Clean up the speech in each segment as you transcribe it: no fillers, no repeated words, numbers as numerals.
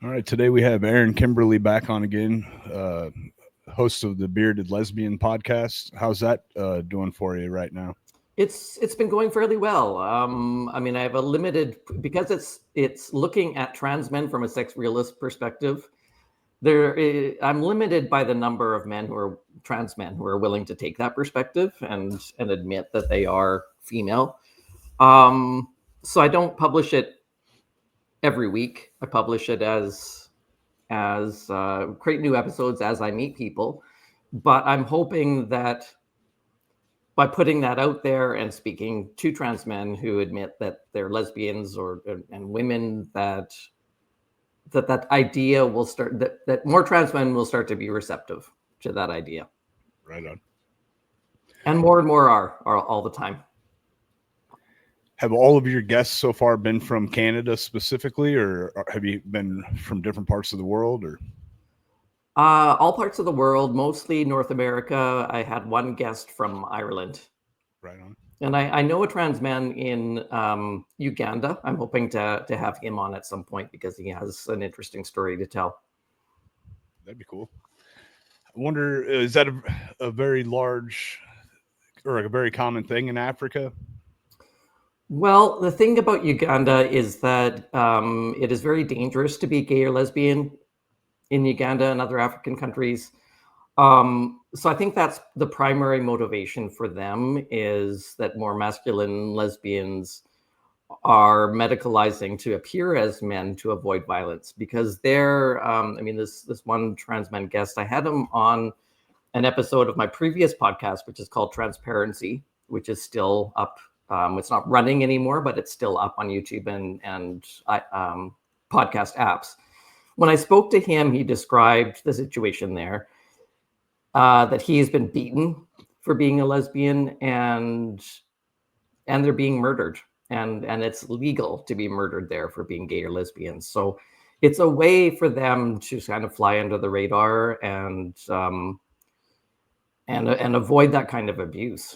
All right, today we have Aaron Kimberly back on again, host of the Bearded Lesbian podcast. How's that doing for you right now? It's been going fairly well. I mean, I have a limited because it's looking at trans men from a sex realist perspective. I'm limited by the number of men who are trans men who are willing to take that perspective and admit that they are female. So I don't publish it every week. I publish it as create new episodes as I meet people. But I'm hoping that by putting that out there and speaking to trans men who admit that they're lesbians and women, that idea will start, that more trans men will start to be receptive to that idea. Right on. And more are all the time. Have all of your guests so far been from Canada specifically, or have you been from different parts of the world? Or all parts of the world, mostly North America. I had one guest from Ireland. Right on. And I know a trans man in Uganda. I'm hoping to have him on at some point because he has an interesting story to tell. That'd be cool. I wonder, is that a very large or a very common thing in Africa? Well, the thing about Uganda is that it is very dangerous to be gay or lesbian in Uganda and other African countries. So I think that's the primary motivation for them, is that more masculine lesbians are medicalizing to appear as men to avoid violence, because they're, this one trans man guest, I had him on an episode of my previous podcast, which is called Transparency, which is still up. It's not running anymore, but it's still up on YouTube and podcast apps. When I spoke to him, he described the situation there, that he's been beaten for being a lesbian and they're being murdered. And it's legal to be murdered there for being gay or lesbian. So it's a way for them to kind of fly under the radar and avoid that kind of abuse.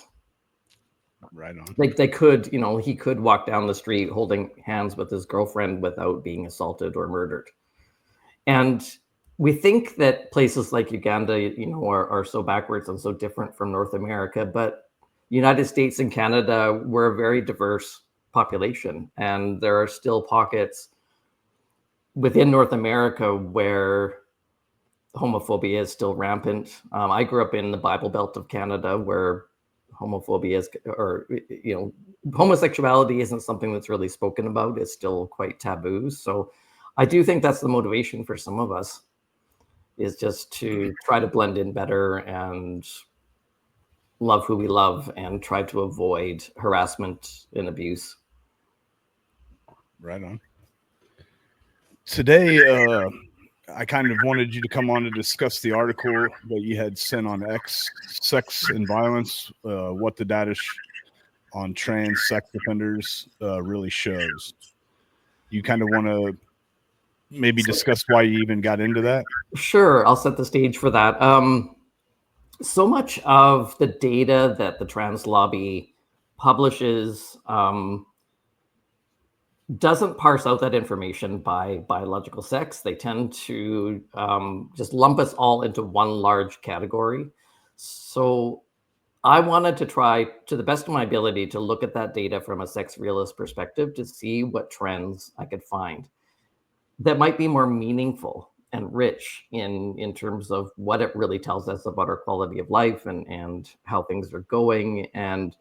Right on. They could, he could walk down the street holding hands with his girlfriend without being assaulted or murdered. And we think that places like Uganda, are so backwards and so different from North America, but United States and Canada, we're a very diverse population, and there are still pockets within North America where homophobia is still rampant. I grew up in the Bible Belt of Canada, where homophobia is, homosexuality isn't something that's really spoken about. It's still quite taboo. So I do think that's the motivation for some of us, is just to try to blend in better and love who we love and try to avoid harassment and abuse. Right on. Today, I kind of wanted you to come on to discuss the article that you had sent on X, Sex and Violence, what the data on trans sex offenders really shows. You kind of want to maybe discuss why you even got into that? Sure, I'll set the stage for that. So much of the data that the trans lobby publishes doesn't parse out that information by biological sex. They tend to just lump us all into one large category. So I wanted to try, to the best of my ability, to look at that data from a sex realist perspective to see what trends I could find that might be more meaningful and rich in terms of what it really tells us about our quality of life and how things are going. And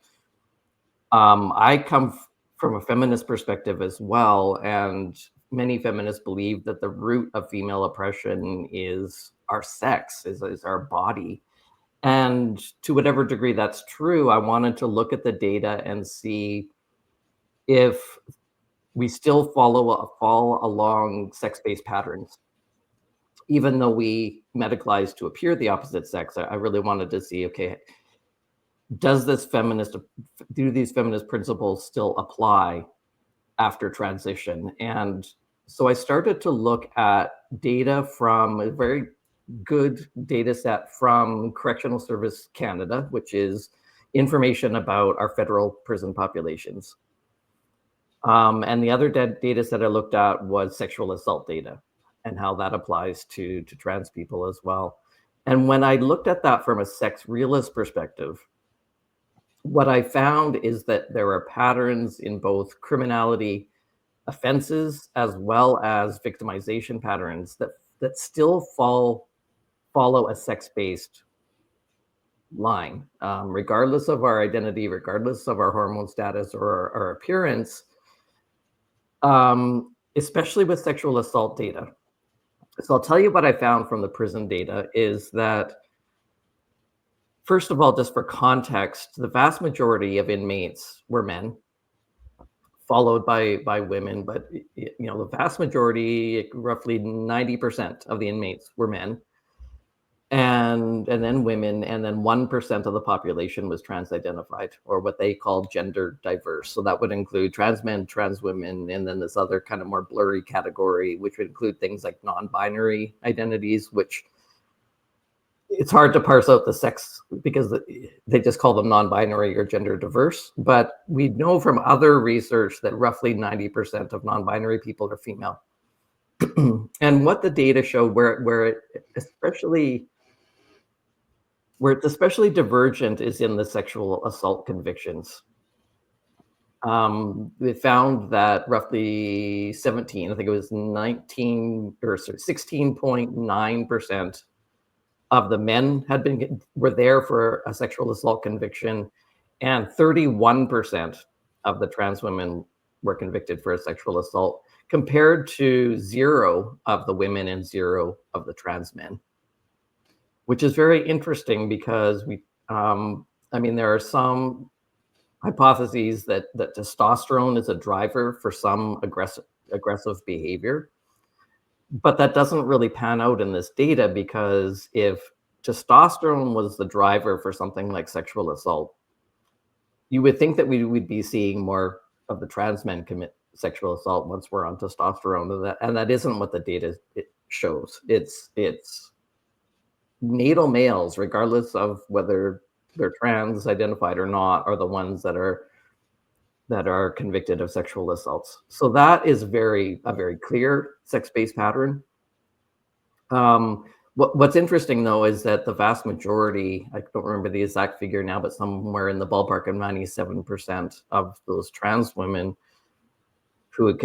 I come from a feminist perspective as well, and many feminists believe that the root of female oppression is our sex, is our body. And to whatever degree that's true, I wanted to look at the data and see if we still fall along sex-based patterns. Even though we medicalize to appear the opposite sex, I really wanted to see, okay, do these feminist principles still apply after transition? And so I started to look at data from a very good data set from Correctional Service Canada, which is information about our federal prison populations. And the other data set I looked at was sexual assault data. and how that applies to trans people as well. And when I looked at that from a sex realist perspective, what I found is that there are patterns in both criminality offenses as well as victimization patterns that still follow a sex-based line, regardless of our identity, regardless of our hormone status or our appearance, especially with sexual assault data. So I'll tell you what I found from the prison data is that, first of all, just for context, the vast majority of inmates were men, followed by women, but the vast majority, roughly 90% of the inmates were men, and then women, and then 1% of the population was trans-identified, or what they call gender diverse. So that would include trans men, trans women, and then this other kind of more blurry category, which would include things like non-binary identities, which it's hard to parse out the sex because they just call them non-binary or gender diverse. But we know from other research that roughly 90% of non-binary people are female. And what the data showed, where it's especially divergent is in the sexual assault convictions. We found that roughly 17, I think it was 16.9% of the men were there for a sexual assault conviction, and 31% of the trans women were convicted for a sexual assault, compared to 0 of the women and 0 of the trans men, which is very interesting because there are some hypotheses that testosterone is a driver for some aggressive behavior. But that doesn't really pan out in this data, because if testosterone was the driver for something like sexual assault, you would think that we would be seeing more of the trans men commit sexual assault once we're on testosterone, and that isn't what the data shows. It's natal males, regardless of whether they're trans identified or not, are the ones that are convicted of sexual assaults. So that is a very clear sex-based pattern. What's interesting, though, is that the vast majority, I don't remember the exact figure now, but somewhere in the ballpark of 97% of those trans women who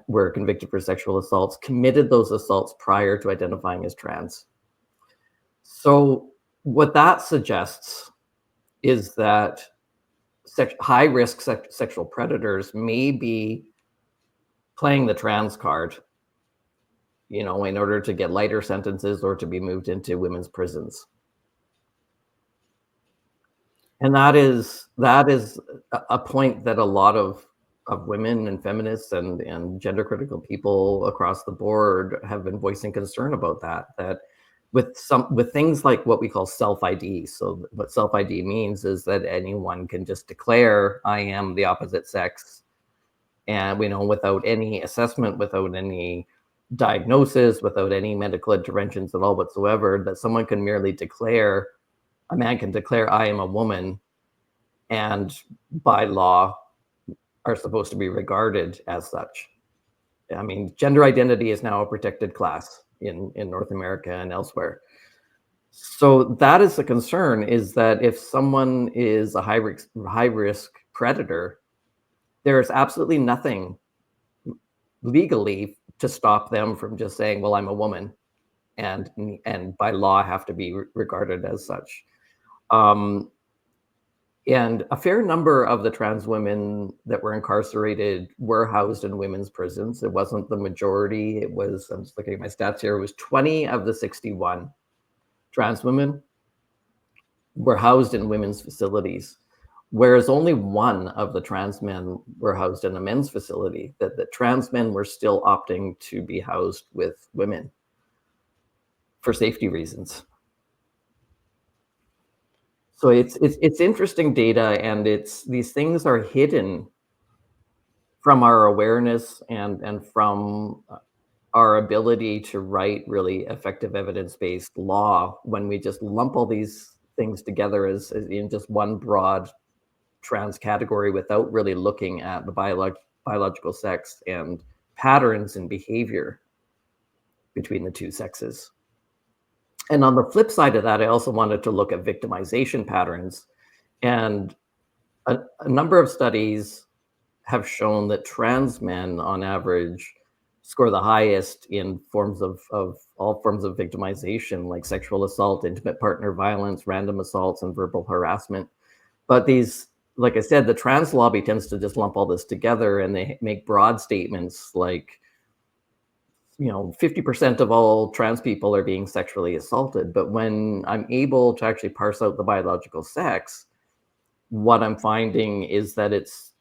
were convicted for sexual assaults committed those assaults prior to identifying as trans. So what that suggests is that high-risk sexual predators may be playing the trans card, in order to get lighter sentences or to be moved into women's prisons. And that is a point that a lot of women and feminists and gender critical people across the board have been voicing concern about, that with things like what we call self-ID. So what self-ID means is that anyone can just declare, I am the opposite sex, and without any assessment, without any diagnosis, without any medical interventions at all whatsoever, that someone can merely declare, a man can declare, I am a woman, and by law are supposed to be regarded as such. I mean, gender identity is now a protected class in North America and elsewhere. So that is the concern, is that if someone is a high risk predator, there's absolutely nothing legally to stop them from just saying, well, I'm a woman, and by law have to be regarded as such. And a fair number of the trans women that were incarcerated were housed in women's prisons. It wasn't the majority. It was, I'm just looking at my stats here, it was 20 of the 61 trans women were housed in women's facilities, whereas only 1 of the trans men were housed in a men's facility. That the trans men were still opting to be housed with women for safety reasons. So it's interesting data, and these things are hidden from our awareness and from our ability to write really effective evidence-based law, when we just lump all these things together as in just one broad trans category without really looking at the biological sex and patterns in behavior between the two sexes. And on the flip side of that, I also wanted to look at victimization patterns. And a number of studies have shown that trans men, on average, score the highest in forms of all forms of victimization, like sexual assault, intimate partner violence, random assaults, and verbal harassment. But these, like I said, the trans lobby tends to just lump all this together, and they make broad statements like, 50% of all trans people are being sexually assaulted. But when I'm able to actually parse out the biological sex, what I'm finding is that it's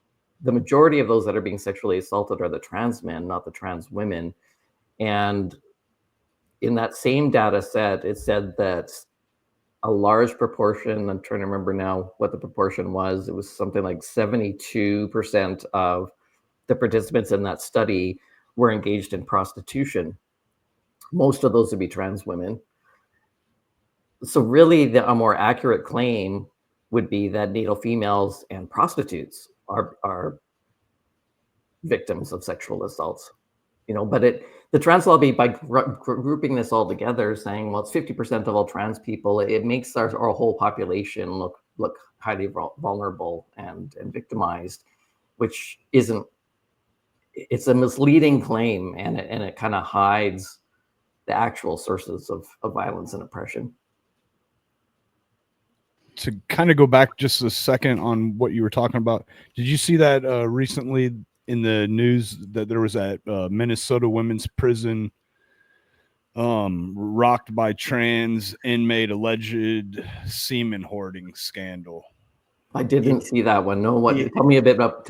the majority of those that are being sexually assaulted are the trans men, not the trans women. And in that same data set, it said that a large proportion, I'm trying to remember now what the proportion was, it was something like 72% of the participants in that study were engaged in prostitution. Most of those would be trans women. So really, a more accurate claim would be that natal females and prostitutes are victims of sexual assaults. But the trans lobby, by grouping this all together, saying, well, it's 50% of all trans people, it makes our whole population look highly vulnerable and victimized, which isn't. It's a misleading claim, and it kind of hides the actual sources of violence and oppression. To kind of go back just a second on what you were talking about, did you see that recently in the news that there was that Minnesota women's prison rocked by trans inmate alleged semen hoarding scandal? I didn't see that one. No, what? Tell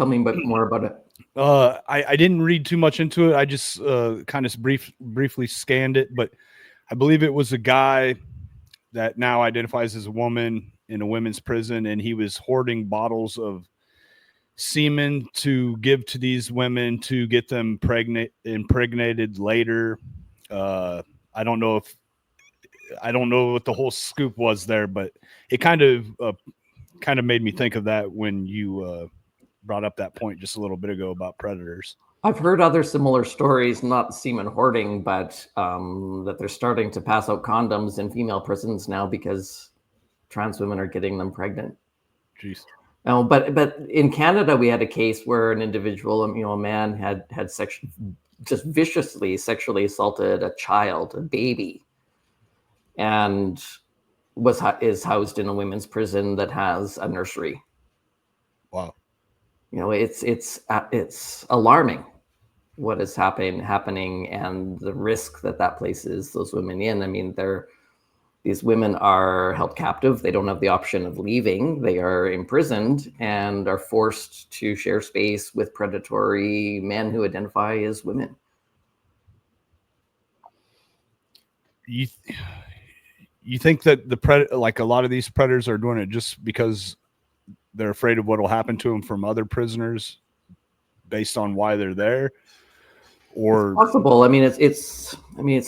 me more about it. I didn't read too much into it. I just kind of briefly scanned it, but I believe it was a guy that now identifies as a woman in a women's prison, and he was hoarding bottles of semen to give to these women to get them impregnated later. I don't know what the whole scoop was there, but it kind of made me think of that when you brought up that point just a little bit ago about predators. I've heard other similar stories, not semen hoarding, but that they're starting to pass out condoms in female prisons now because trans women are getting them pregnant. Jeez. No, but in Canada, we had a case where an individual, a man had just viciously sexually assaulted a child, a baby, and is housed in a women's prison that has a nursery. Wow. It's alarming what is happening and the risk that places those women in. I mean, these women are held captive. They don't have the option of leaving. They are imprisoned and are forced to share space with predatory men who identify as women. You think that like a lot of these predators are doing it just because they're afraid of what will happen to them from other prisoners based on why they're there? Or it's possible. I mean, it's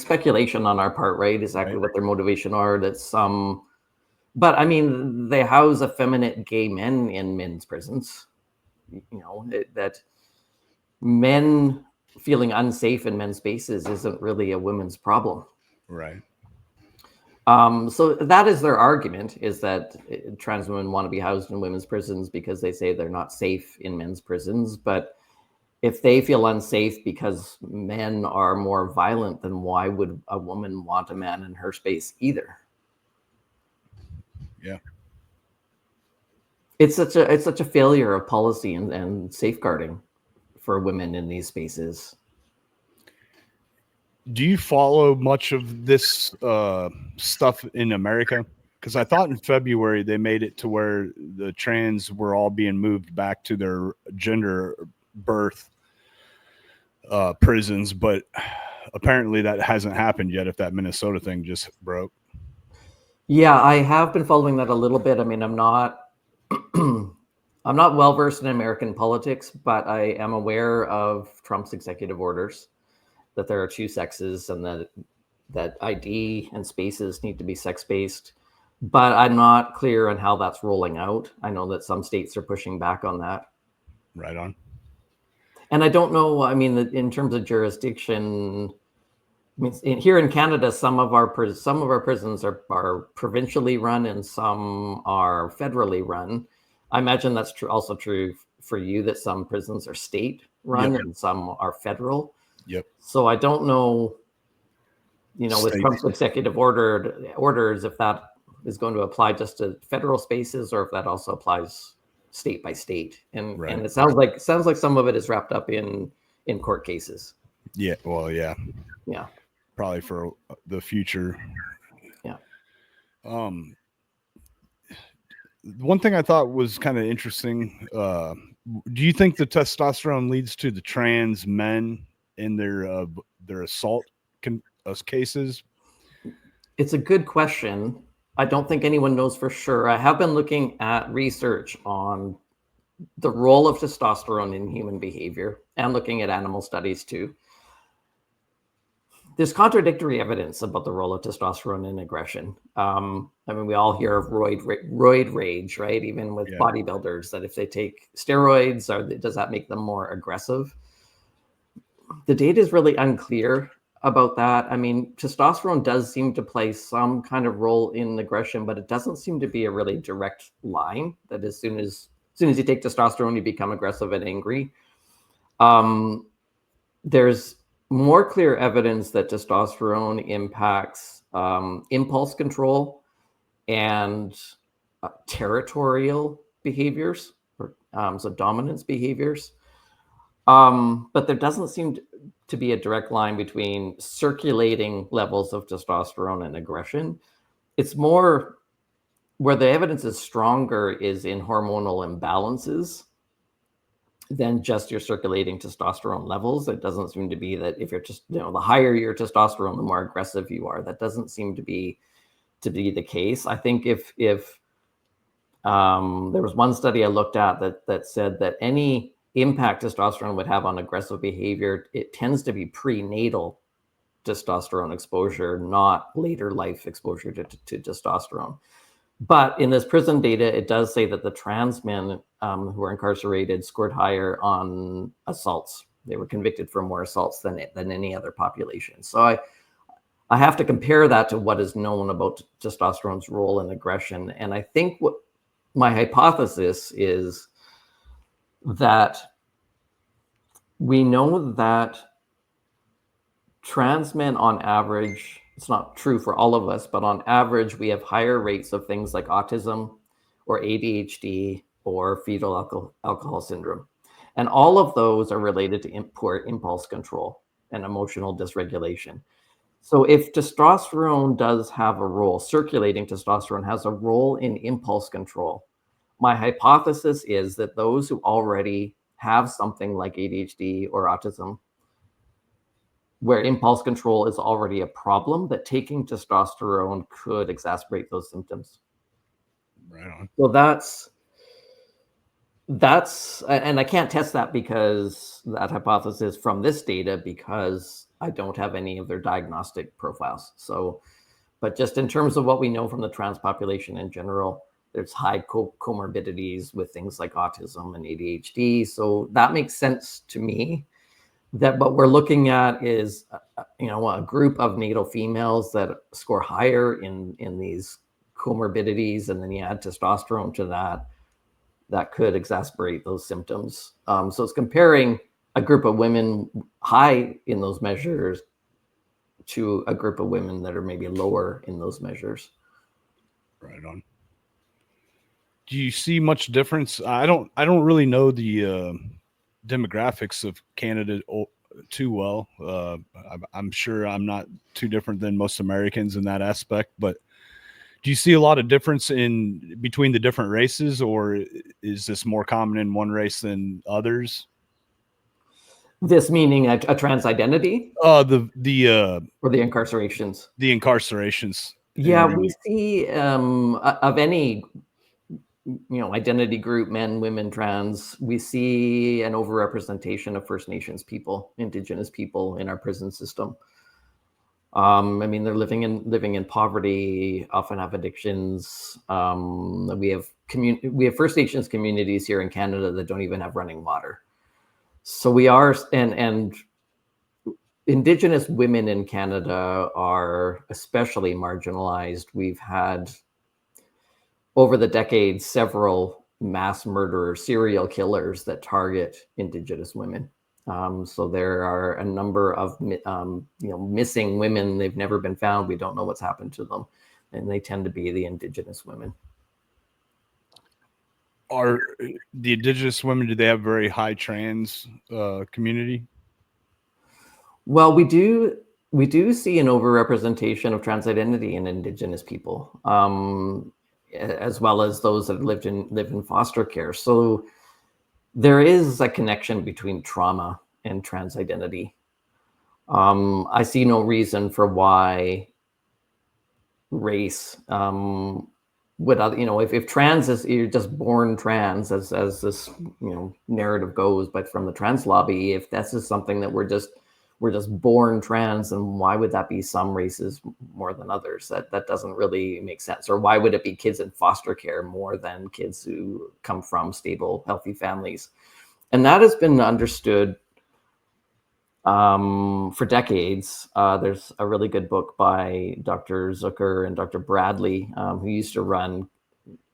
speculation on our part, right? Exactly right. What their motivation are. But I mean, they house effeminate gay men in men's prisons. That men feeling unsafe in men's spaces isn't really a women's problem. Right. So that is their argument, is that trans women want to be housed in women's prisons because they say they're not safe in men's prisons. But if they feel unsafe because men are more violent, then why would a woman want a man in her space either? Yeah. It's such a failure of policy and safeguarding for women in these spaces. Do you follow much of this stuff in America? Because I thought in February they made it to where the trans were all being moved back to their gender birth prisons, but apparently that hasn't happened yet. If that Minnesota thing just broke. Yeah, I have been following that a little bit. I mean, I'm not well versed in American politics, but I am aware of Trump's executive orders that there are two sexes and that ID and spaces need to be sex-based. But I'm not clear on how that's rolling out. I know that some states are pushing back on that. Right on. And I don't know, I mean, in terms of jurisdiction, here in Canada, some of our prisons are provincially run and some are federally run. I imagine that's also true for you, that some prisons are state run and some are federal. Yep. So I don't know, with Trump's executive orders, if that is going to apply just to federal spaces or if that also applies state by state. And it sounds like some of it is wrapped up in court cases. Yeah. Well, yeah. Yeah. Probably for the future. Yeah. One thing I thought was kind of interesting. Do you think the testosterone leads to the trans men in their assault cases? It's a good question. I don't think anyone knows for sure. I have been looking at research on the role of testosterone in human behavior and looking at animal studies too. There's contradictory evidence about the role of testosterone in aggression. We all hear of roid rage, right? Even with bodybuilders, that if they take steroids, does that make them more aggressive? The data is really unclear about that. Testosterone does seem to play some kind of role in aggression, but it doesn't seem to be a really direct line that as soon as you take testosterone, you become aggressive and angry. There's more clear evidence that testosterone impacts impulse control and territorial behaviors, so dominance behaviors. But there doesn't seem to be a direct line between circulating levels of testosterone and aggression. It's more where the evidence is stronger is in hormonal imbalances than just your circulating testosterone levels. It doesn't seem to be that if you're just, the higher your testosterone, the more aggressive you are. That doesn't seem to be the case. I think if there was one study I looked at that said that any impact testosterone would have on aggressive behavior, it tends to be prenatal testosterone exposure, not later life exposure to testosterone. But in this prison data, it does say that the trans men who were incarcerated scored higher on assaults. They were convicted for more assaults than any other population. So I have to compare that to what is known about testosterone's role in aggression. And I think what my hypothesis is that we know that trans men on average, it's not true for all of us, but on average, we have higher rates of things like autism or ADHD or fetal alcohol syndrome. And all of those are related to poor impulse control and emotional dysregulation. So if testosterone does have a role, circulating testosterone has a role in impulse control, my hypothesis is that those who already have something like ADHD or autism, where impulse control is already a problem, that taking testosterone could exacerbate those symptoms. Right on. So that's, and I can't test that because that hypothesis from this data, because I don't have any of their diagnostic profiles. So, but just in terms of what we know from the trans population in general, there's high comorbidities with things like autism and ADHD. So that makes sense to me. That what we're looking at is, a group of natal females that score higher in these comorbidities, and then you add testosterone to that could exacerbate those symptoms. So it's comparing a group of women high in those measures to a group of women that are maybe lower in those measures. Right on. Do you see much difference? I don't really know the demographics of Canada too well. I'm sure I'm not too different than most Americans in that aspect, but do you see a lot of difference in between the different races, or is this more common in one race than others? This meaning a trans identity? Or the incarcerations? The incarcerations. Yeah, we see of any identity group, men, women, trans, we see an overrepresentation of First Nations people, Indigenous people in our prison system. They're living in poverty, often have addictions. We have First Nations communities here in Canada that don't even have running water. So we are, and Indigenous women in Canada are especially marginalized. We've had, over the decades, several mass murderer serial killers that target Indigenous women. So there are a number of missing women. They've never been found. We don't know what's happened to them, and they tend to be the Indigenous women. Are the Indigenous women, do they have very high trans community? Well, we do see an overrepresentation of trans identity in Indigenous people, as well as those that live in foster care. So there is a connection between trauma and trans identity. I see no reason for why race would, if trans is, you're just born trans, as this narrative goes, but from the trans lobby, if this is something that we're just born trans, and why would that be some races more than others? That doesn't really make sense. Or why would it be kids in foster care more than kids who come from stable, healthy families? And that has been understood for decades. There's a really good book by Dr. Zucker and Dr. Bradley, who used to run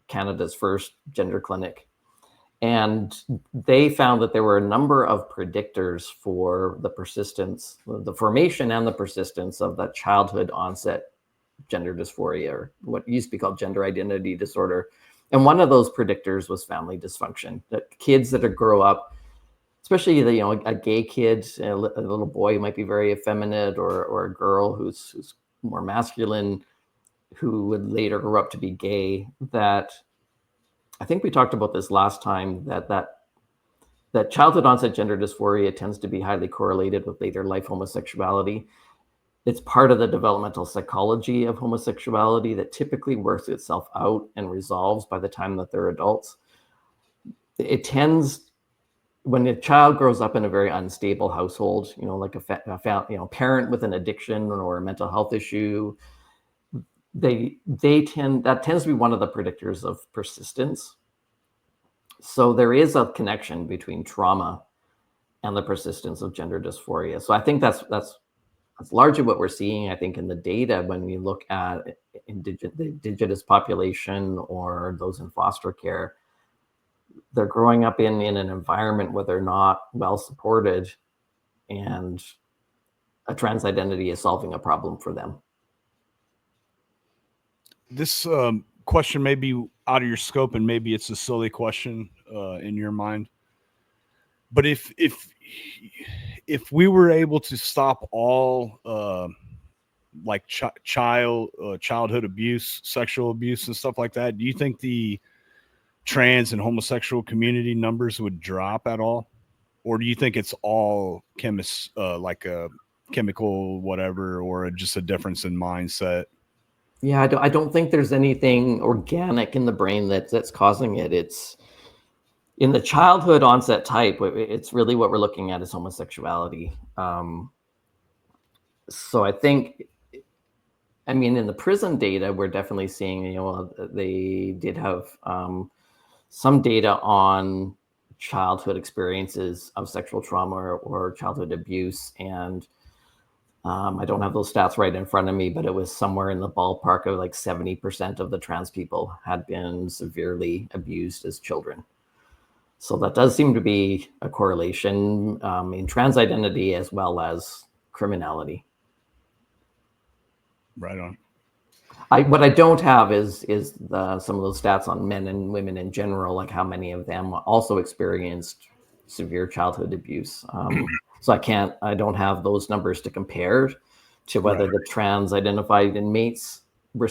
Canada's first gender clinic. And they found that there were a number of predictors for the persistence, the formation and the persistence of that childhood onset gender dysphoria, or what used to be called gender identity disorder. And one of those predictors was family dysfunction, that kids that grow up, especially a gay kid, a little boy who might be very effeminate, or a girl who's more masculine, who would later grow up to be gay, that I think we talked about this last time, that childhood onset gender dysphoria tends to be highly correlated with later life homosexuality. It's part of the developmental psychology of homosexuality that typically works itself out and resolves by the time that they're adults. It tends, when a child grows up in a very unstable household, like a parent with an addiction or a mental health issue, that tends to be one of the predictors of persistence. So there is a connection between trauma and the persistence of gender dysphoria. So I think that's largely what we're seeing, I think, in the data when we look at the Indigenous population or those in foster care. They're growing up in an environment where they're not well supported, and a trans identity is solving a problem for them. This question may be out of your scope, and maybe it's a silly question in your mind. But if we were able to stop all like childhood abuse, sexual abuse, and stuff like that, do you think the trans and homosexual community numbers would drop at all? Or do you think it's all like a chemical whatever, or just a difference in mindset? Yeah, I don't think there's anything organic in the brain that's causing it. It's in the childhood onset type. It's really what we're looking at is homosexuality. So I think, in the prison data, we're definitely seeing, they did have some data on childhood experiences of sexual trauma or childhood abuse. And I don't have those stats right in front of me, but it was somewhere in the ballpark of like 70% of the trans people had been severely abused as children. So that does seem to be a correlation in trans identity as well as criminality. Right on. What I don't have is some of those stats on men and women in general, like how many of them also experienced severe childhood abuse. So I don't have those numbers to compare to whether the trans identified inmates were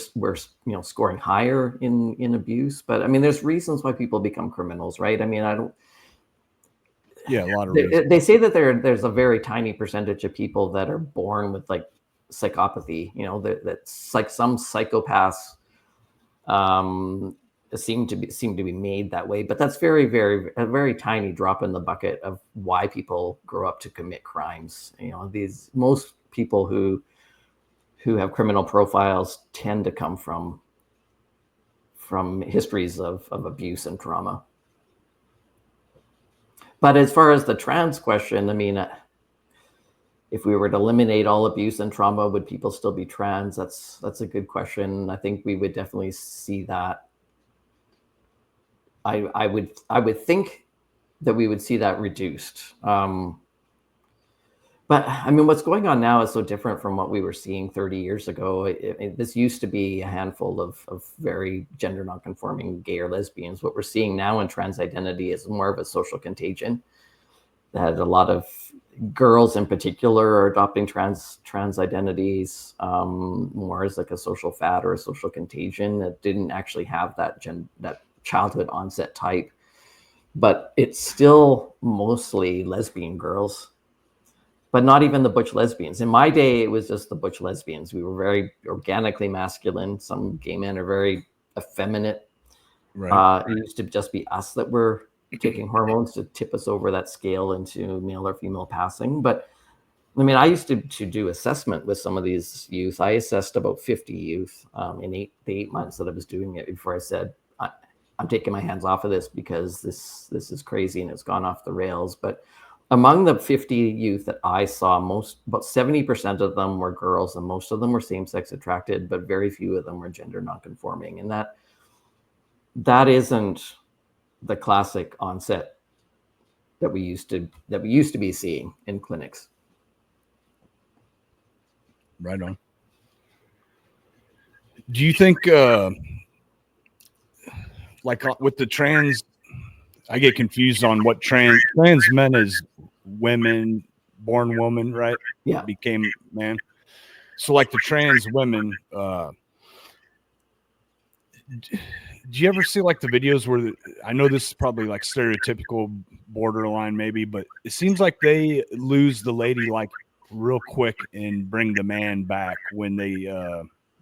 scoring higher in abuse. But there's reasons why people become criminals, right? Yeah, a lot of reasons. They say that there's a very tiny percentage of people that are born with like psychopathy, that's like some psychopaths seem to be made that way, but that's very, very, a very tiny drop in the bucket of why people grow up to commit crimes. Most people who have criminal profiles tend to come from histories of abuse and trauma. But as far as the trans question, if we were to eliminate all abuse and trauma, would people still be trans? That's a good question. I think we would definitely see that. I would think that we would see that reduced. But I mean, what's going on now is so different from what we were seeing 30 years ago. This used to be a handful of very gender nonconforming gay or lesbians. What we're seeing now in trans identity is more of a social contagion. That a lot of girls in particular are adopting trans identities more as like a social fad or a social contagion that didn't actually have that childhood onset type. But it's still mostly lesbian girls, but not even the butch lesbians. In my day, it was just the butch lesbians. We were very organically masculine. Some gay men are very effeminate. Right. It used to just be us that were taking hormones to tip us over that scale into male or female passing. But I mean, I used to do assessment with some of these youth. I assessed about 50 youth in the 8 months that I was doing it before I said, I'm taking my hands off of this because this is crazy and it's gone off the rails. But among the 50 youth that I saw, about 70% of them were girls, and most of them were same-sex attracted, but very few of them were gender nonconforming. And that isn't the classic onset that we used to be seeing in clinics. Right on. Do you think like with the trans, I get confused on what trans men is women, born woman, right? Yeah. Became man. So like the trans women, do you ever see like the videos where I know this is probably like stereotypical borderline maybe, but it seems like they lose the lady like real quick and bring the man back when they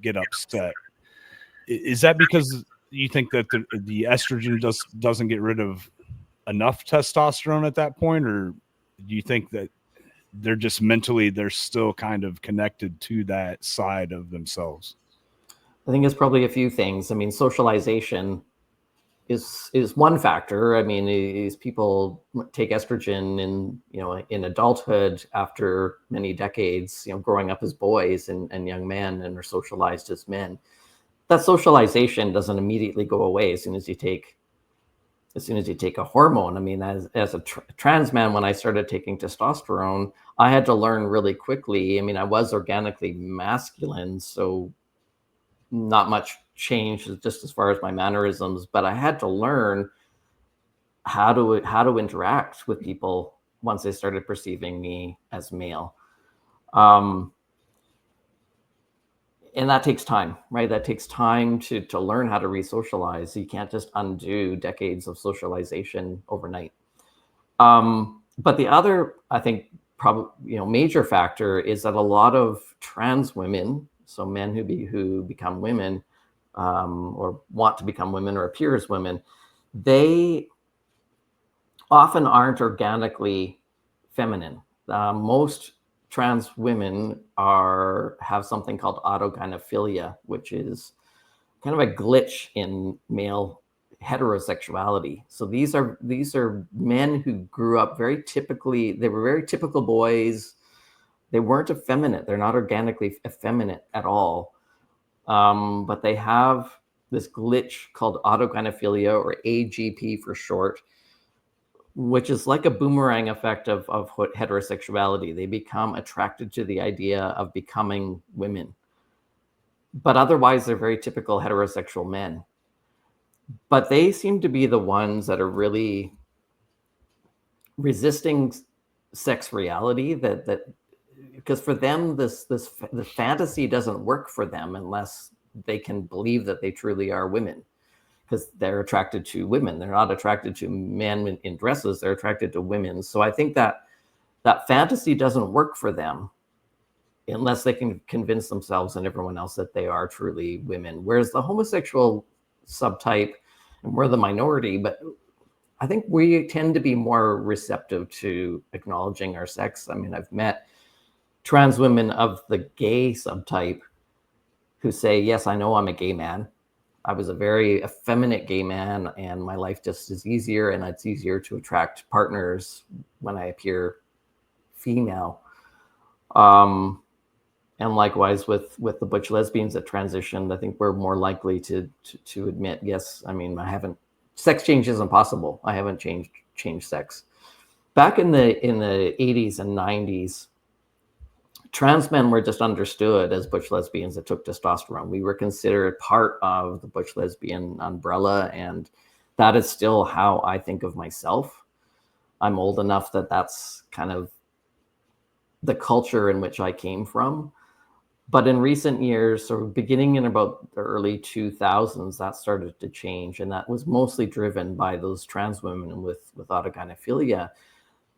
get upset. Is that because you think that the estrogen doesn't get rid of enough testosterone at that point, or do you think that they're just mentally they're still kind of connected to that side of themselves? I think it's probably a few things. I mean, socialization is one factor. I mean, these people take estrogen in adulthood after many decades, growing up as boys and young men, and are socialized as men. That socialization doesn't immediately go away as soon as you take a hormone. I mean, as a trans man, when I started taking testosterone, I had to learn really quickly. I mean, I was organically masculine, so not much changed just as far as my mannerisms, but I had to learn how to interact with people once they started perceiving me as male. And that takes time, right? That takes time to learn how to re-socialize. You can't just undo decades of socialization overnight. But the other, I think, probably major factor is that a lot of trans women, so men who become women, or want to become women or appear as women, they often aren't organically feminine. Most trans women have something called autogynephilia, which is kind of a glitch in male heterosexuality. So these are men who grew up very typically. They were very typical boys. They weren't effeminate. They're not organically effeminate at all. But they have this glitch called autogynephilia, or AGP for short, which is like a boomerang effect of heterosexuality. They become attracted to the idea of becoming women, but otherwise they're very typical heterosexual men. But they seem to be the ones that are really resisting sex reality, that because for them the fantasy doesn't work for them unless they can believe that they truly are women. Because they're attracted to women. They're not attracted to men in dresses. They're attracted to women. So I think that fantasy doesn't work for them unless they can convince themselves and everyone else that they are truly women. Whereas the homosexual subtype, and we're the minority, but I think we tend to be more receptive to acknowledging our sex. I mean, I've met trans women of the gay subtype who say, yes, I know I'm a gay man. I was a very effeminate gay man, and my life just is easier, and it's easier to attract partners when I appear female. And likewise with the butch lesbians that transitioned, I think we're more likely to admit, yes, I mean, sex change isn't possible. I haven't changed sex. Back in the 80s and 90s, trans men were just understood as butch lesbians that took testosterone. We were considered part of the butch lesbian umbrella, and that is still how I think of myself. I'm old enough that that's kind of the culture in which I came from. But in recent years, sort of beginning in about the early 2000s, that started to change. And that was mostly driven by those trans women with autogynephilia.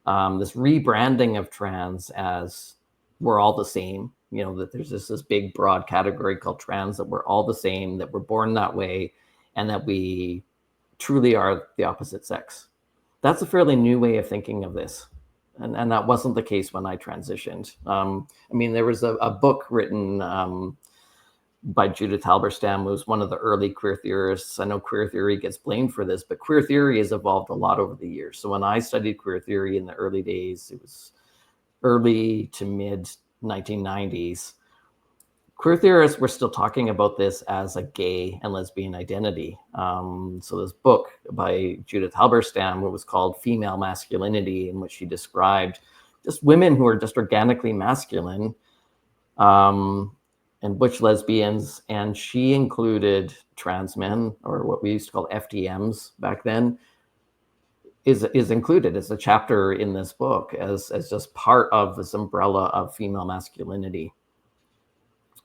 This rebranding of trans as we're all the same, that there's this big broad category called trans, that we're all the same, that we're born that way, and that we truly are the opposite sex. That's a fairly new way of thinking of this. And that wasn't the case when I transitioned. I mean, there was a book written by Judith Halberstam, who was one of the early queer theorists. I know queer theory gets blamed for this, but queer theory has evolved a lot over the years. So when I studied queer theory in the early days, it was early to mid 1990s, queer theorists were still talking about this as a gay and lesbian identity. So this book by Judith Halberstam, what was called Female Masculinity, in which she described just women who are just organically masculine, and butch lesbians, and she included trans men, or what we used to call FTMs back then, is included as a chapter in this book as just part of this umbrella of female masculinity.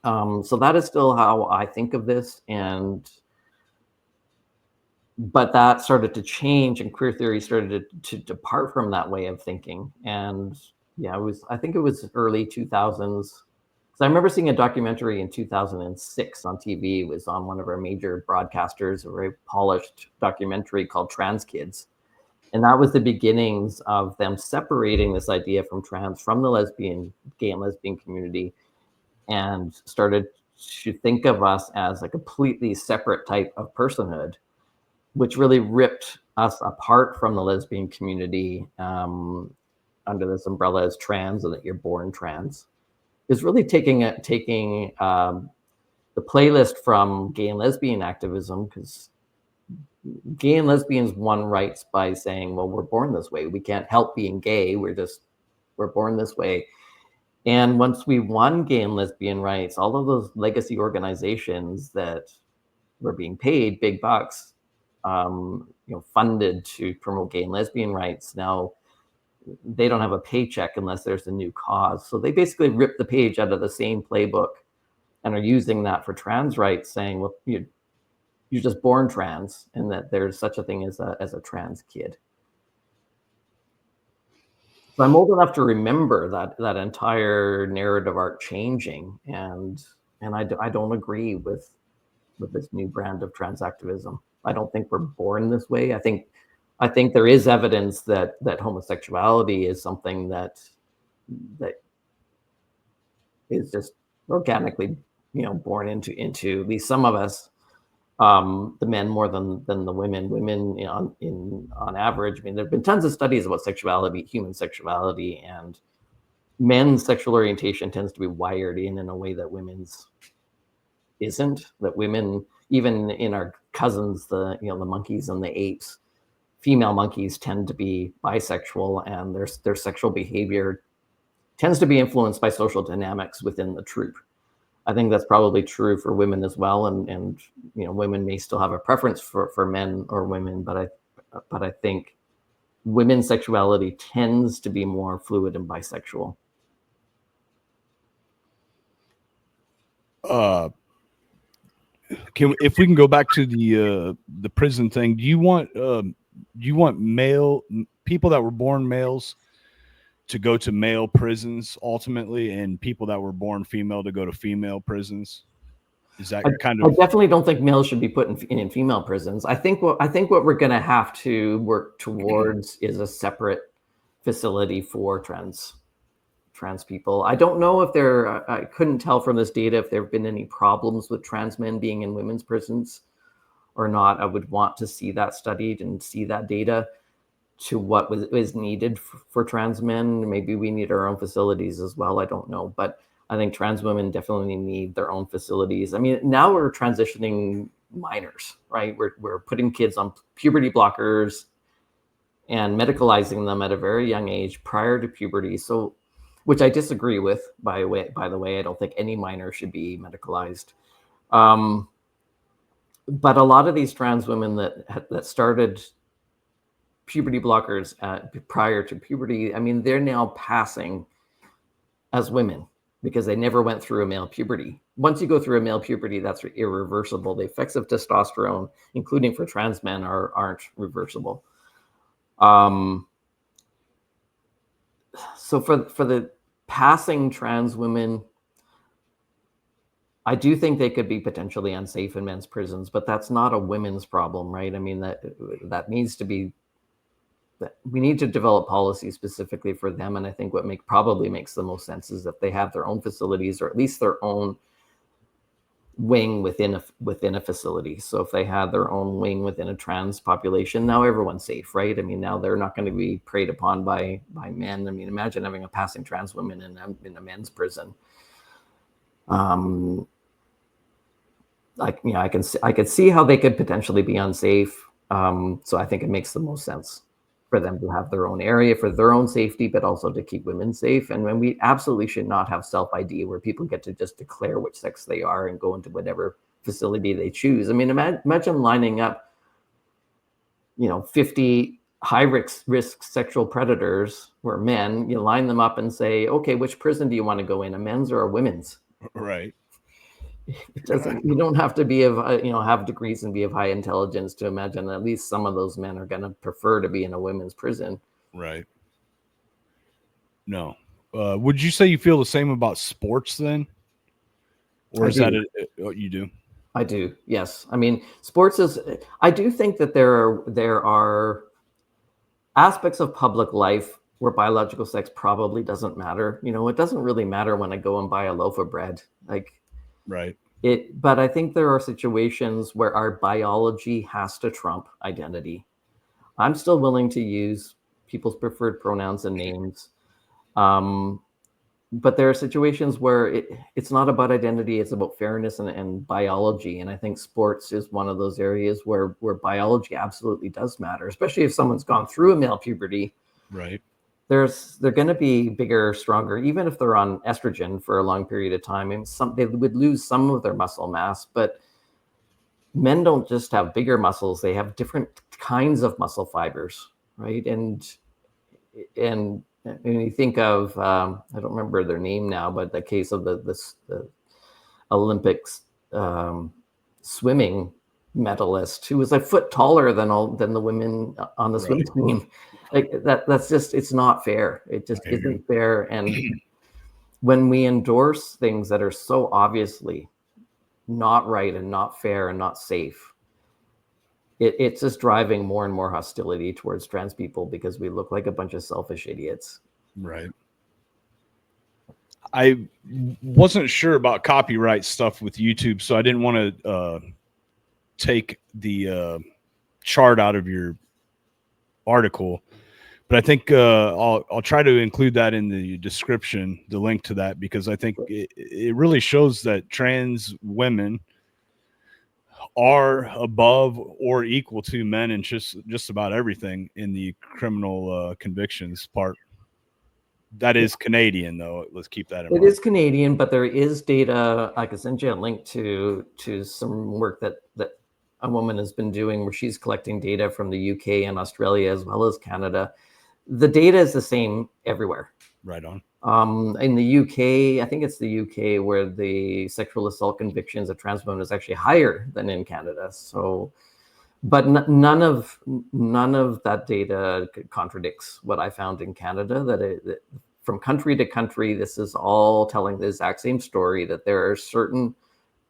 So that is still how I think of this, but that started to change, and queer theory started to depart from that way of thinking. And yeah, I think it was early 2000s. So I remember seeing a documentary in 2006 on TV. It was on one of our major broadcasters, a very polished documentary called Trans Kids. And that was the beginnings of them separating this idea from trans from the gay and lesbian community, and started to think of us as a completely separate type of personhood, which really ripped us apart from the lesbian community under this umbrella as trans, and that you're born trans. Is really taking the playlist from gay and lesbian activism, because gay and lesbians won rights by saying, well, we're born this way. We can't help being gay. We're born this way. And once we won gay and lesbian rights, all of those legacy organizations that were being paid big bucks, funded to promote gay and lesbian rights, now they don't have a paycheck unless there's a new cause. So they basically ripped the page out of the same playbook and are using that for trans rights, saying, well, you're just born trans, and that there's such a thing as a trans kid. So I'm old enough to remember that entire narrative arc changing, and I don't agree with this new brand of trans activism. I don't think we're born this way. I think there is evidence that homosexuality is something that is just organically, born into at least some of us. The men more than the women. Women, on average, I mean, there have been tons of studies about sexuality, human sexuality, and men's sexual orientation tends to be wired in a way that women's isn't. That women, even in our cousins, the monkeys and the apes, female monkeys tend to be bisexual, and their sexual behavior tends to be influenced by social dynamics within the troop. I think that's probably true for women as well, and women may still have a preference for men or women, but I think women's sexuality tends to be more fluid and bisexual. If we can go back to the prison thing, do you want male people that were born males to go to male prisons ultimately, and people that were born female to go to female prisons? Is that kind of? I definitely don't think males should be put in female prisons. I think what we're going to have to work towards is a separate facility for trans people. I don't know if I couldn't tell from this data if there have been any problems with trans men being in women's prisons or not. I would want to see that studied and see that data. to what is needed for trans men. Maybe we need our own facilities as well. I don't know, but I think trans women definitely need their own facilities. I mean, now we're transitioning minors, right? We're putting kids on puberty blockers and medicalizing them at a very young age prior to puberty. So, which I disagree with, by the way. I don't think any minor should be medicalized. But a lot of these trans women that started puberty blockers prior to puberty, I mean, they're now passing as women because they never went through a male puberty. Once you go through a male puberty, that's irreversible. The effects of testosterone, including for trans men, aren't reversible. So for the passing trans women, I do think they could be potentially unsafe in men's prisons, but that's not a women's problem, right? I mean, that needs to be, we need to develop policy specifically for them. And I think what probably makes the most sense is that they have their own facilities, or at least their own wing within a facility. So if they had their own wing within a trans population, now everyone's safe, right? I mean, now they're not going to be preyed upon by men. I mean, imagine having a passing trans woman in a men's prison. I could see how they could potentially be unsafe. So I think it makes the most sense for them to have their own area for their own safety, but also to keep women safe. And when we absolutely should not have self-ID where people get to just declare which sex they are and go into whatever facility they choose. I mean, imagine lining up, 50 high-risk sexual predators who are men. You line them up and say, okay, which prison do you want to go in, a men's or a women's? Right. It doesn't. You don't have to be have degrees and be of high intelligence to imagine that at least some of those men are going to prefer to be in a women's prison. Right. No. Would you say you feel the same about sports then, or is that what you do? I do. Yes. I mean, sports is. I do think that there are aspects of public life where biological sex probably doesn't matter. It doesn't really matter when I go and buy a loaf of bread. Right. But I think there are situations where our biology has to trump identity. I'm still willing to use people's preferred pronouns and names. But there are situations where it's not about identity, it's about fairness and biology. And I think sports is one of those areas where biology absolutely does matter, especially if someone's gone through a male puberty. Right. They're going to be bigger, stronger, even if they're on estrogen for a long period of time. And they would lose some of their muscle mass, but men don't just have bigger muscles; they have different kinds of muscle fibers, right? And when you think of, I don't remember their name now, but the case of the Olympics swimming medalist who was a foot taller than the women on the swim team. That's just, it's not fair. It just isn't fair. And when we endorse things that are so obviously not right and not fair and not safe, it's just driving more and more hostility towards trans people because we look like a bunch of selfish idiots. Right. I wasn't sure about copyright stuff with YouTube, so I didn't want to take the chart out of your article, but I think I'll try to include that in the description, the link to that, because I think it really shows that trans women are above or equal to men in just about everything in the criminal convictions part. That is Canadian, though. Let's keep that in mind. It is Canadian, but there is data. I can send you a link to some work that a woman has been doing where she's collecting data from the UK and Australia as well as Canada. The data is the same everywhere. Right on. In the UK, I think it's the UK where the sexual assault convictions of trans women is actually higher than in Canada. So, but none of that data contradicts what I found in Canada. That from country to country, this is all telling the exact same story, that there are certain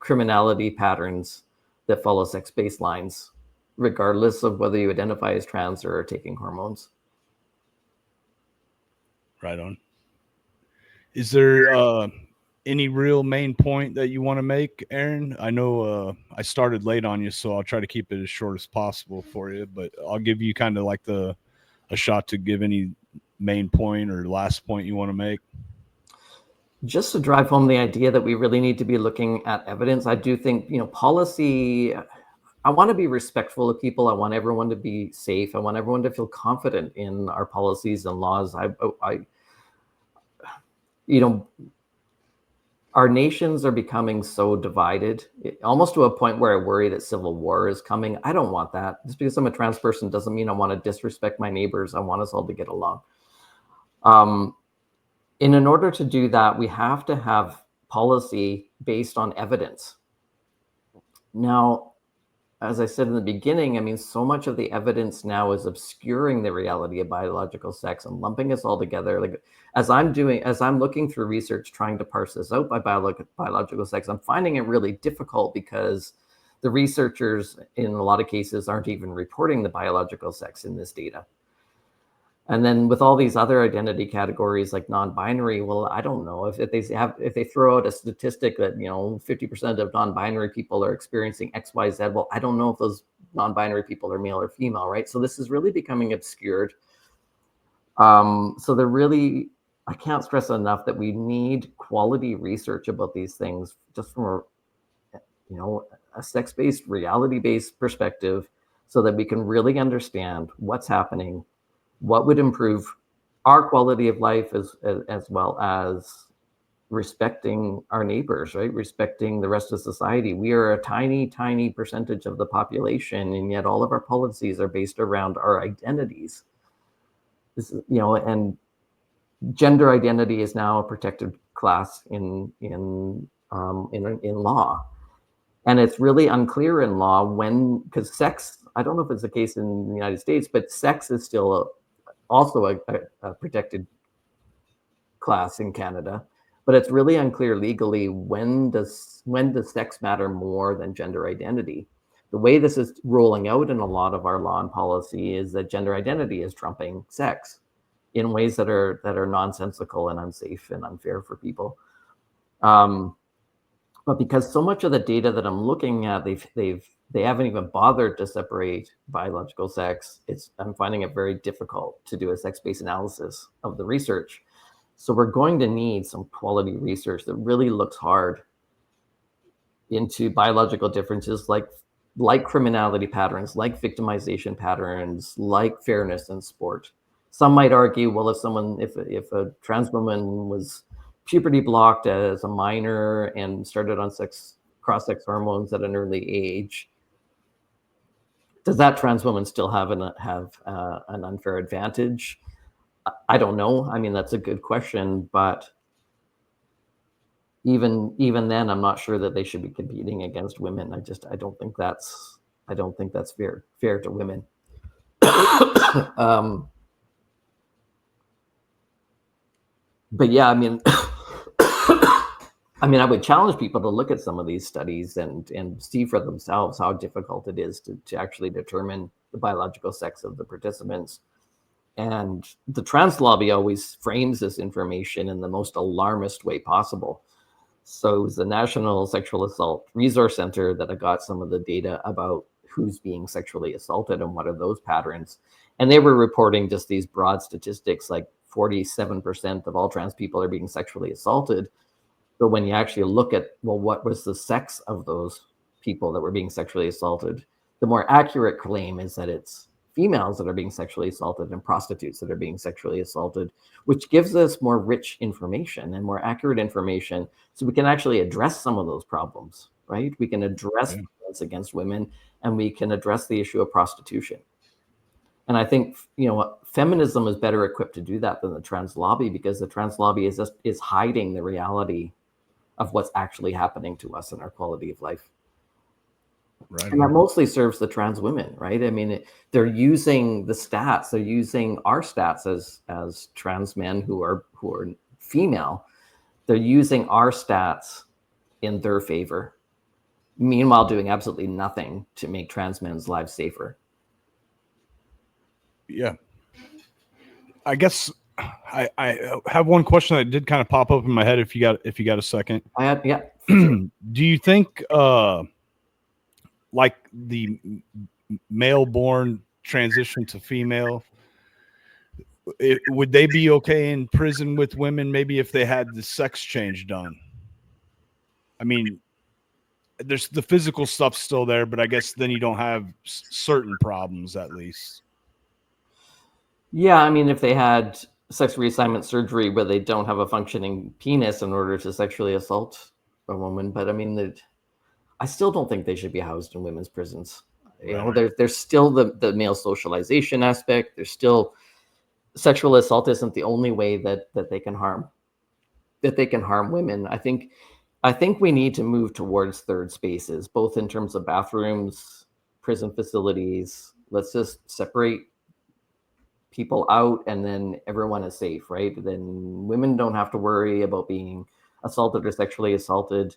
criminality patterns that follow sex-based lines, regardless of whether you identify as trans or are taking hormones. Right on. Is there any real main point that you want to make, Aaron? I know I started late on you, so I'll try to keep it as short as possible for you, but I'll give you kind of like the a shot to give any main point or last point you want to make? Just to drive home the idea that we really need to be looking at evidence, I do think, policy, I want to be respectful of people. I want everyone to be safe. I want everyone to feel confident in our policies and laws. Our nations are becoming so divided, almost to a point where I worry that civil war is coming. I don't want that. Just because I'm a trans person doesn't mean I want to disrespect my neighbors. I want us all to get along. And in order to do that, we have to have policy based on evidence. Now, as I said in the beginning, I mean, so much of the evidence now is obscuring the reality of biological sex and lumping us all together. Like, as I'm looking through research, trying to parse this out by biological sex, I'm finding it really difficult because the researchers, in a lot of cases, aren't even reporting the biological sex in this data. And then with all these other identity categories like non-binary, well, I don't know if they throw out a statistic that 50% of non-binary people are experiencing X, Y, Z. Well, I don't know if those non-binary people are male or female, right? So this is really becoming obscured. So I can't stress enough that we need quality research about these things, just from a sex-based, reality-based perspective, so that we can really understand what's happening, what would improve our quality of life, as well as respecting our neighbors, right? Respecting the rest of society. We are a tiny, tiny percentage of the population, and yet all of our policies are based around our identities. This is, and gender identity is now a protected class in law. And it's really unclear in law because sex, I don't know if it's the case in the United States, but sex is still also a protected class in Canada, but it's really unclear legally when does sex matter more than gender identity. The way this is rolling out in a lot of our law and policy is that gender identity is trumping sex in ways that are nonsensical and unsafe and unfair for people. But because so much of the data that I'm looking at, they haven't even bothered to separate biological sex. I'm finding it very difficult to do a sex-based analysis of the research. So we're going to need some quality research that really looks hard into biological differences like criminality patterns, like victimization patterns, like fairness in sport. Some might argue, well, if a trans woman was puberty blocked as a minor and started on cross-sex hormones at an early age, does that trans woman still have an unfair advantage? I don't know. I mean, that's a good question, but even then, I'm not sure that they should be competing against women. I don't think that's fair to women. But yeah, I mean, I would challenge people to look at some of these studies and see for themselves how difficult it is to actually determine the biological sex of the participants. And the trans lobby always frames this information in the most alarmist way possible. So it was the National Sexual Assault Resource Center that I got some of the data about who's being sexually assaulted and what are those patterns. And they were reporting just these broad statistics, like 47% of all trans people are being sexually assaulted. But when you actually look at, well, what was the sex of those people that were being sexually assaulted, the more accurate claim is that it's females that are being sexually assaulted and prostitutes that are being sexually assaulted, which gives us more rich information and more accurate information, so we can actually address some of those problems, right? We can address violence against women, and we can address the issue of prostitution. And I think, feminism is better equipped to do that than the trans lobby, because the trans lobby is hiding the reality of what's actually happening to us and our quality of life. Right. And that mostly serves the trans women, right? I mean, they're using the stats. They're using our stats as trans men who are female. They're using our stats in their favor, meanwhile doing absolutely nothing to make trans men's lives safer. Yeah. I guess I have one question that did kind of pop up in my head. If you got a second. Yeah. Do you think like the male born transition to female, would they be okay in prison with women? Maybe if they had the sex change done. I mean, there's the physical stuff still there, but I guess then you don't have certain problems at least. Yeah, I mean, if they had sex reassignment surgery where they don't have a functioning penis in order to sexually assault a woman, but I mean, I still don't think they should be housed in women's prisons. You know, there's still the male socialization aspect. There's still sexual assault isn't the only way that they can harm women. I think we need to move towards third spaces, both in terms of bathrooms, prison facilities. Let's just separate people out and then everyone is safe, right? Then women don't have to worry about being assaulted or sexually assaulted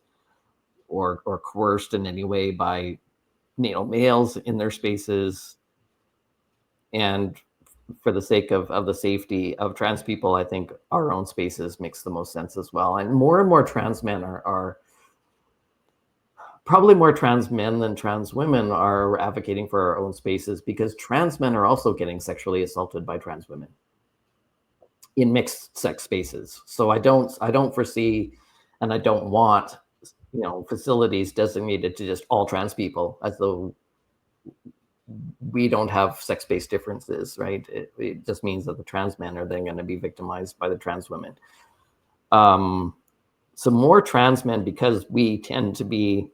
or coerced in any way by, you know, males in their spaces. And for the sake of the safety of trans people, I think our own spaces makes the most sense as well. And more trans men are probably more trans men than trans women are advocating for our own spaces, because trans men are also getting sexually assaulted by trans women in mixed sex spaces. So I don't foresee, and I don't want, you know, facilities designated to just all trans people, as though we don't have sex-based differences, right? It just means that the trans men are then going to be victimized by the trans women. So more trans men, because we tend to be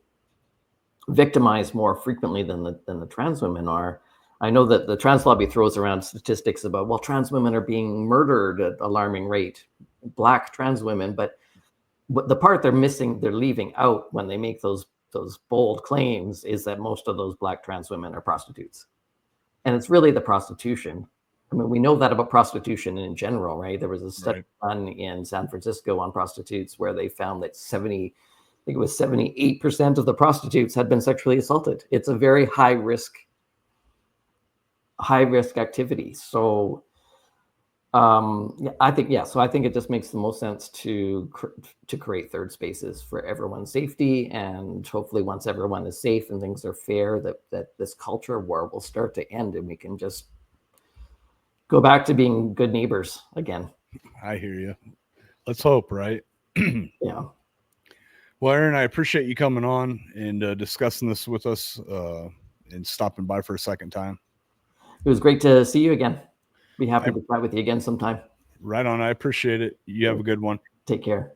victimized more frequently than the trans women are. I know that the trans lobby throws around statistics about, well, trans women are being murdered at alarming rate, Black trans women, but the part they're leaving out when they make those bold claims is that most of those Black trans women are prostitutes. And it's really the prostitution. I mean, we know that about prostitution in general, right? There was a study done in San Francisco on prostitutes where they found that 78% of the prostitutes had been sexually assaulted. It's a very high risk activity. So I think it just makes the most sense to create third spaces for everyone's safety. And hopefully once everyone is safe and things are fair, that this culture war will start to end and we can just go back to being good neighbors again. I hear you. Let's hope, right? Yeah. Well, Aaron, I appreciate you coming on and discussing this with us and stopping by for a second time. It was great to see you again. Be happy to chat with you again sometime. Right on. I appreciate it. You have a good one. Take care.